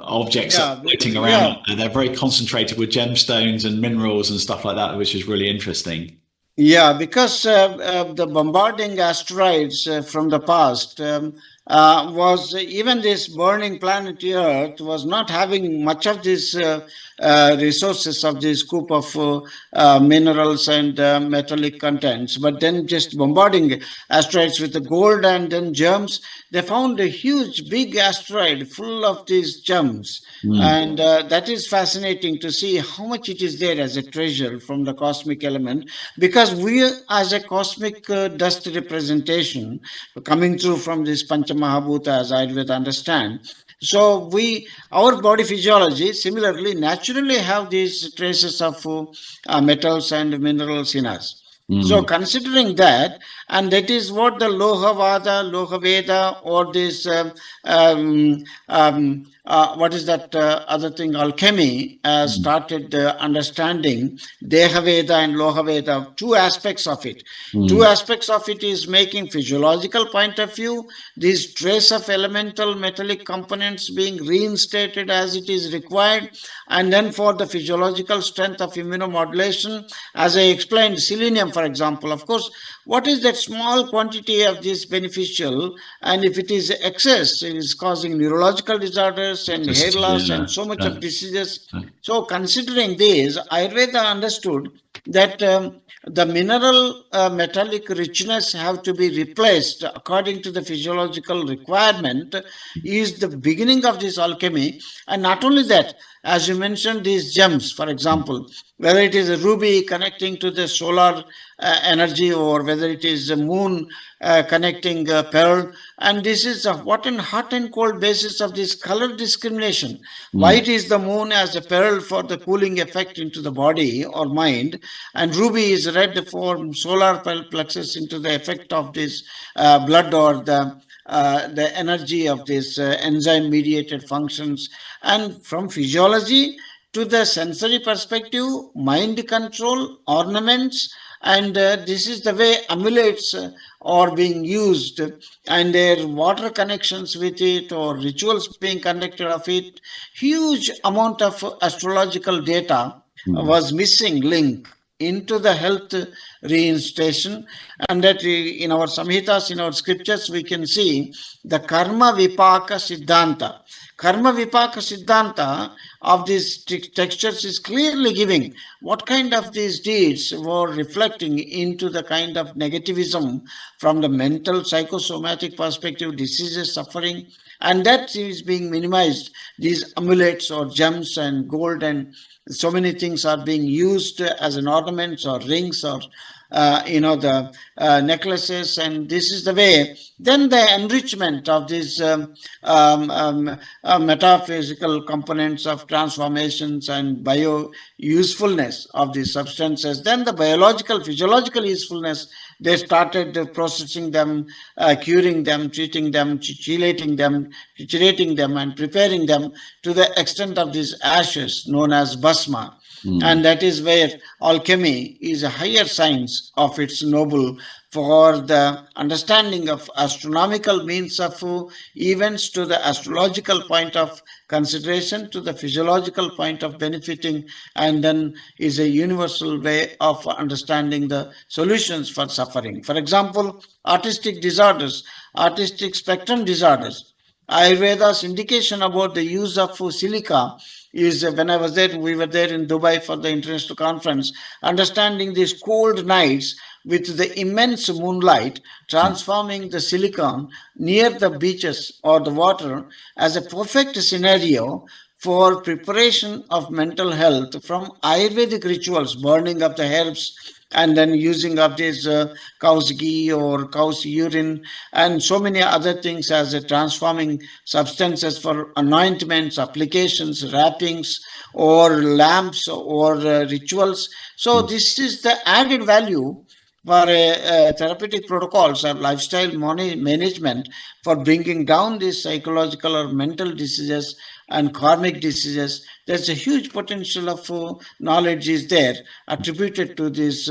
objects that are floating around. They're very concentrated with gemstones and minerals and stuff like that, which is really interesting. Yeah, because the bombarding asteroids from the past was even this burning planet Earth was not having much of these resources of this scoop of minerals and metallic contents, but then just bombarding asteroids with the gold and then gems, they found a huge big asteroid full of these gems. And that is fascinating to see how much it is there as a treasure from the cosmic element, because we as a cosmic dust representation coming through from this Pancha Mahabhuta as Ayurveda understand. So our body physiology similarly naturally have these traces of metals and minerals in us. So considering that, and that is what the Loha Veda, or this what is that other thing, alchemy, started understanding Deha Veda and Loha Veda, two aspects of it. Two aspects of it is making physiological point of view, these trace of elemental metallic components being reinstated as it is required, and then for the physiological strength of immunomodulation, as I explained, selenium, for example. Of course, what is that small quantity of this beneficial, and if it is excess, it is causing neurological disorders and hair loss and so much of diseases. So considering this, Ayurveda understood that the mineral metallic richness have to be replaced according to the physiological requirement is the beginning of this alchemy. And not only that, as you mentioned, these gems, for example, whether it is a ruby connecting to the solar energy, or whether it is a moon connecting pearl, and this is a hot and cold basis of this color discrimination. White is the moon as a pearl for the cooling effect into the body or mind, and ruby is red for solar plexus into the effect of this blood or the energy of this enzyme mediated functions. And from physiology to the sensory perspective, mind control, ornaments, and this is the way amulets are being used, and their water connections with it or rituals being conducted of it. Huge amount of astrological data was missing link into the health reinstation, and that in our samhitas, in our scriptures, we can see the karma vipaka siddhanta. Karma vipaka siddhanta of these textures is clearly giving what kind of these deeds were reflecting into the kind of negativism from the mental psychosomatic perspective, diseases, suffering, and that is being minimized. These amulets or gems and gold and so many things are being used as an ornaments or rings or the necklaces, and this is the way. Then the enrichment of these metaphysical components of transformations and bio usefulness of these substances. Then the biological, physiological usefulness. They started processing them, curing them, treating them, chelating them, and preparing them to the extent of these ashes known as bhasma. And that is where alchemy is a higher science of its noble for the understanding of astronomical means of events to the astrological point of consideration to the physiological point of benefiting, and then is a universal way of understanding the solutions for suffering. For example, artistic spectrum disorders. Ayurveda's indication about the use of silica is when I was there, we were there in Dubai for the international conference, understanding these cold nights with the immense moonlight transforming the silicon near the beaches or the water as a perfect scenario for preparation of mental health from Ayurvedic rituals, burning of the herbs and then using of this cow's ghee or cow's urine and so many other things as a transforming substances for anointments, applications, wrappings, or lamps or rituals. So this is the added value for therapeutic protocols or lifestyle management for bringing down these psychological or mental diseases and karmic diseases. There's a huge potential of knowledge is there attributed to this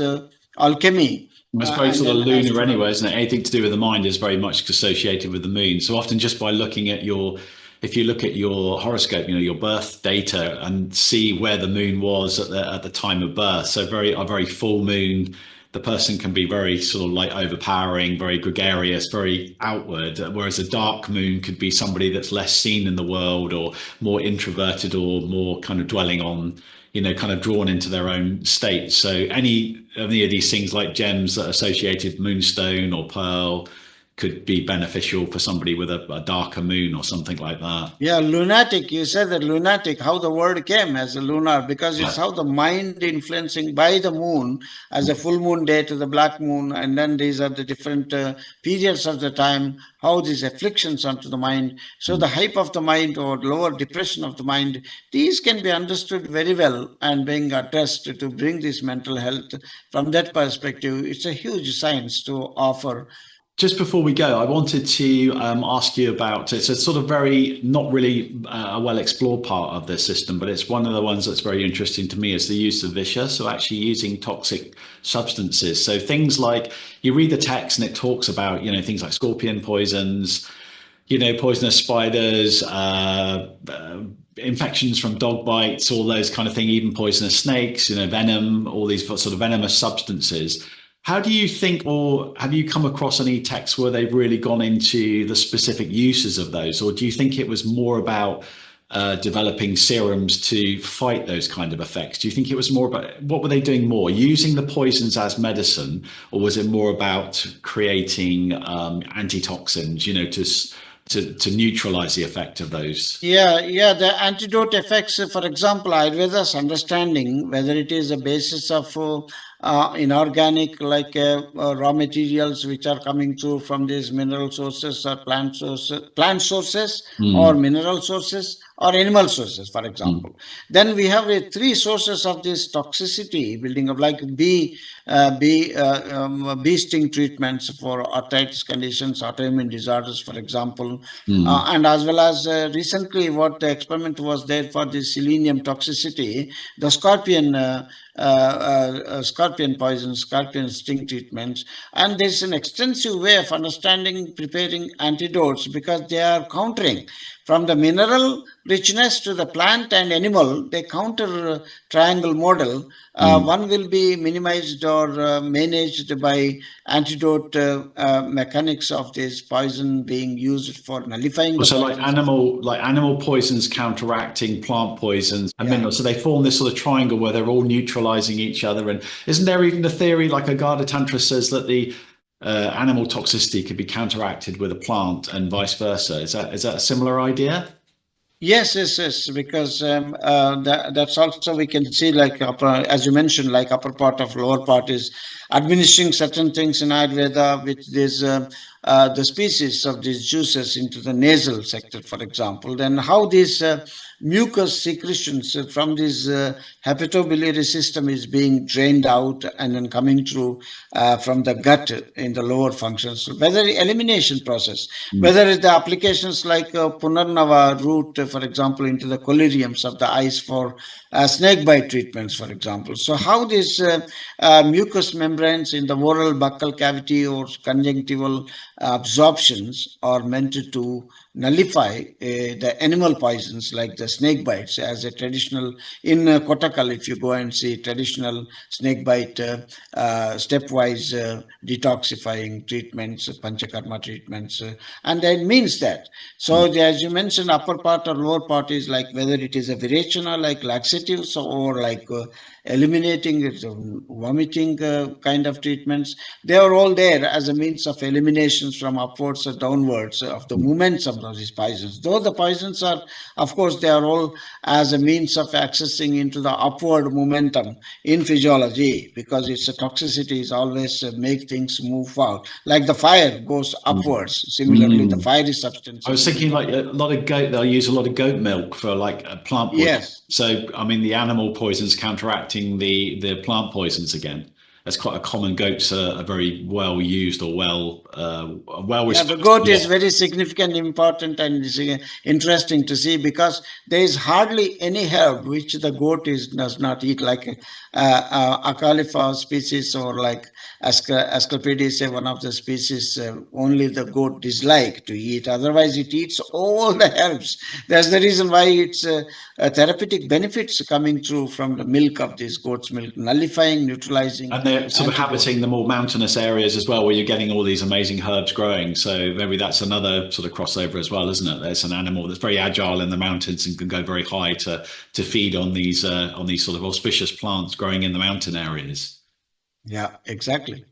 alchemy. It's very sort of lunar anyway, isn't it? Anything to do with the mind is very much associated with the moon. So often just by looking at if you look at your horoscope, your birth data and see where the moon was at the time of birth. So a very full moon, the person can be very sort of like overpowering, very gregarious, very outward, whereas a dark moon could be somebody that's less seen in the world or more introverted or more kind of dwelling on, kind of drawn into their own state. So any of these things like gems that are associated moonstone or pearl could be beneficial for somebody with a darker moon or something like that. Yeah, lunatic. You said that lunatic, how the word came as a lunar, because it's how the mind influencing by the moon as a full moon day to the black moon. And then these are the different periods of the time, how these afflictions onto the mind. So the hype of the mind or lower depression of the mind, these can be understood very well and being addressed to bring this mental health. From that perspective, it's a huge science to offer. Just before we go, I wanted to ask you about, it's a sort of very, not really a well-explored part of the system, but it's one of the ones that's very interesting to me is the use of Visha. So actually using toxic substances. So things like, you read the text and it talks about, things like scorpion poisons, poisonous spiders, infections from dog bites, all those kind of things, even poisonous snakes, venom, all these sort of venomous substances. How do you think, or have you come across any texts where they've really gone into the specific uses of those? Or do you think it was more about developing serums to fight those kind of effects? Do you think it was more about, what were they doing more? Using the poisons as medicine, or was it more about creating antitoxins, to neutralize the effect of those? Yeah, the antidote effects, for example, Ayurveda's understanding, whether it is a basis of inorganic like raw materials which are coming through from these mineral sources or plant sources or mineral sources or animal sources, for example. Then we have three sources of this toxicity building up, like bee sting treatments for arthritis conditions, autoimmune disorders, for example, and as well as recently what the experiment was there for the selenium toxicity, the scorpion poison, scorpion sting treatments. And there's an extensive way of understanding, preparing antidotes because they are countering from the mineral richness to the plant and animal. They counter triangle model. One will be minimized or managed by antidote mechanics of this poison being used for nullifying. So like animal poisons counteracting plant poisons and minerals. So they form this sort of triangle where they're all neutralizing each other. And isn't there even a theory like Agada Tantra says that the animal toxicity could be counteracted with a plant and vice versa? Is that a similar idea? Yes, because that's also we can see, like as you mentioned, like upper part of lower part is administering certain things in Ayurveda with this the species of these juices into the nasal sector, for example. Then how these mucus secretions from this hepatobiliary system is being drained out and then coming through from the gut in the lower functions. Whether elimination process, whether it's the applications like Punarnava root, for example, into the collyriums of the eyes for snake bite treatments, for example. So how these mucous membranes in the oral buccal cavity or conjunctival absorptions are meant to nullify the animal poisons like the snake bites as a traditional in Kottakkal. If you go and see traditional snake bite stepwise detoxifying treatments, panchakarma treatments, and that means that. So as you mentioned, upper part or lower part is like whether it is a virechana like laxatives or like eliminating vomiting kind of treatments, they are all there as a means of eliminations from upwards or downwards of the movements of these poisons. Though the poisons are, of course, they are all as a means of accessing into the upward momentum in physiology, because it's a toxicity is always make things move forward. Like the fire goes upwards. Similarly, the fiery substance. I was thinking like a lot of goat, they'll use a lot of goat milk for like a plant poison. Yes. So, I mean, the animal poisons counteracting the plant poisons again. That's quite a common. Goats are very well used or well the goat is very significant, important, and interesting to see, because there is hardly any herb which the goat does not eat, like Acalifa species or like Asclepiades, one of the species only the goat dislike to eat. Otherwise, it eats all the herbs. That's the reason why it's therapeutic benefits coming through from the milk of this goat's milk, nullifying, neutralizing. And they're sort of habiting the more mountainous areas as well, where you're getting all these amazing herbs growing. So maybe that's another sort of crossover as well, isn't it? There's an animal that's very agile in the mountains and can go very high to feed on these sort of auspicious plants growing in the mountain areas. Yeah, exactly.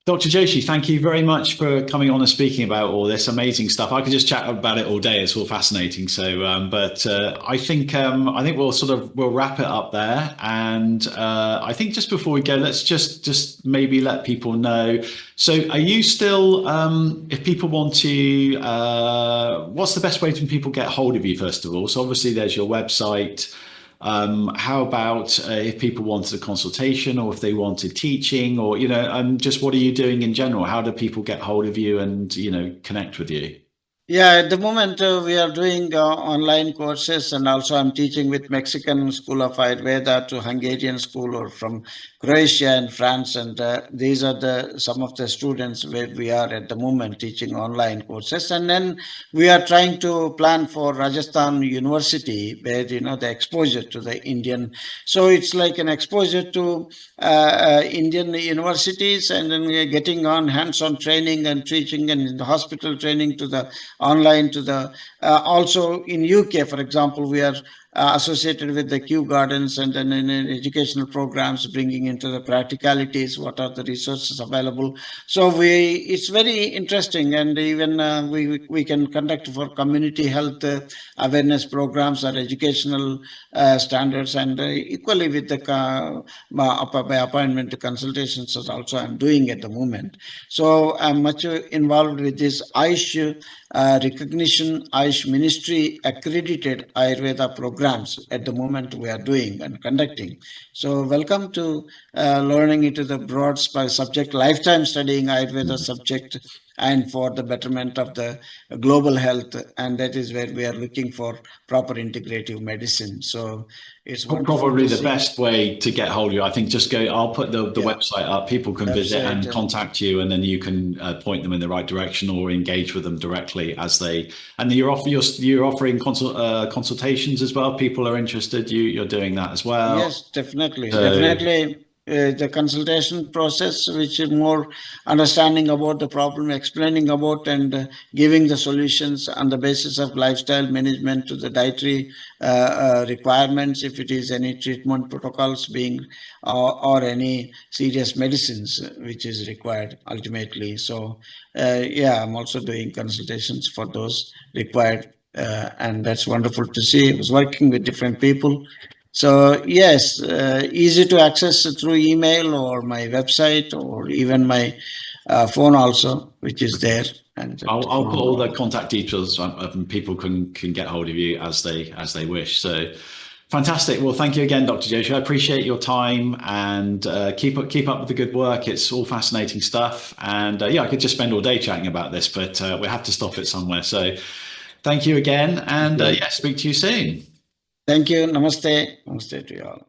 Dr. Joshi, thank you very much for coming on and speaking about all this amazing stuff. I could just chat about it all day. It's all fascinating. So, I think we'll wrap it up there. And I think just before we go, let's just maybe let people know. So, are you still? If people want to, what's the best way for people to get hold of you? First of all, so obviously there's your website. How about if people wanted a consultation, or if they wanted teaching, or just what are you doing in general? How do people get hold of you and connect with you? Yeah, at the moment we are doing online courses, and also I'm teaching with Mexican School of Ayurveda to Hungarian School, or from Croatia and France, and these are some of the students where we are at the moment teaching online courses. And then we are trying to plan for Rajasthan University, where the exposure to the Indian. So it's like an exposure to Indian universities, and then we are getting on hands-on training and teaching, and in the hospital training to the online to the also in UK, for example, we are associated with the Kew Gardens, and then in educational programs, bringing into the practicalities, what are the resources available. So it's very interesting, and even we can conduct for community health awareness programs or educational standards, and equally with the by appointment consultations as also I'm doing at the moment. So I'm much involved with this Ayush recognition, Ayush Ministry accredited Ayurveda programs at the moment we are doing and conducting. So welcome to learning into the broad subject, lifetime studying Ayurveda subject, and for the betterment of the global health. And that is where we are looking for proper integrative medicine. So it's probably the best way to get hold of you. I think just go, I'll put the website up. People can visit and contact you, and then you can point them in the right direction or engage with them directly as they, and you're offering consultations as well. People are interested. You're doing that as well. Yes, definitely. Definitely. The consultation process, which is more understanding about the problem, explaining about and giving the solutions on the basis of lifestyle management to the dietary requirements, if it is any treatment protocols being or any serious medicines which is required ultimately. So I'm also doing consultations for those required, and that's wonderful to see. I was working with different people. So yes, easy to access through email or my website, or even my phone also, which is there. And I'll put all the contact details and people can get hold of you as they wish. So fantastic. Well, thank you again, Dr. Joshi. I appreciate your time, and keep up with the good work. It's all fascinating stuff. And I could just spend all day chatting about this, but we have to stop it somewhere. So thank you again. And speak to you soon. Thank you. Namaste. Namaste to you all.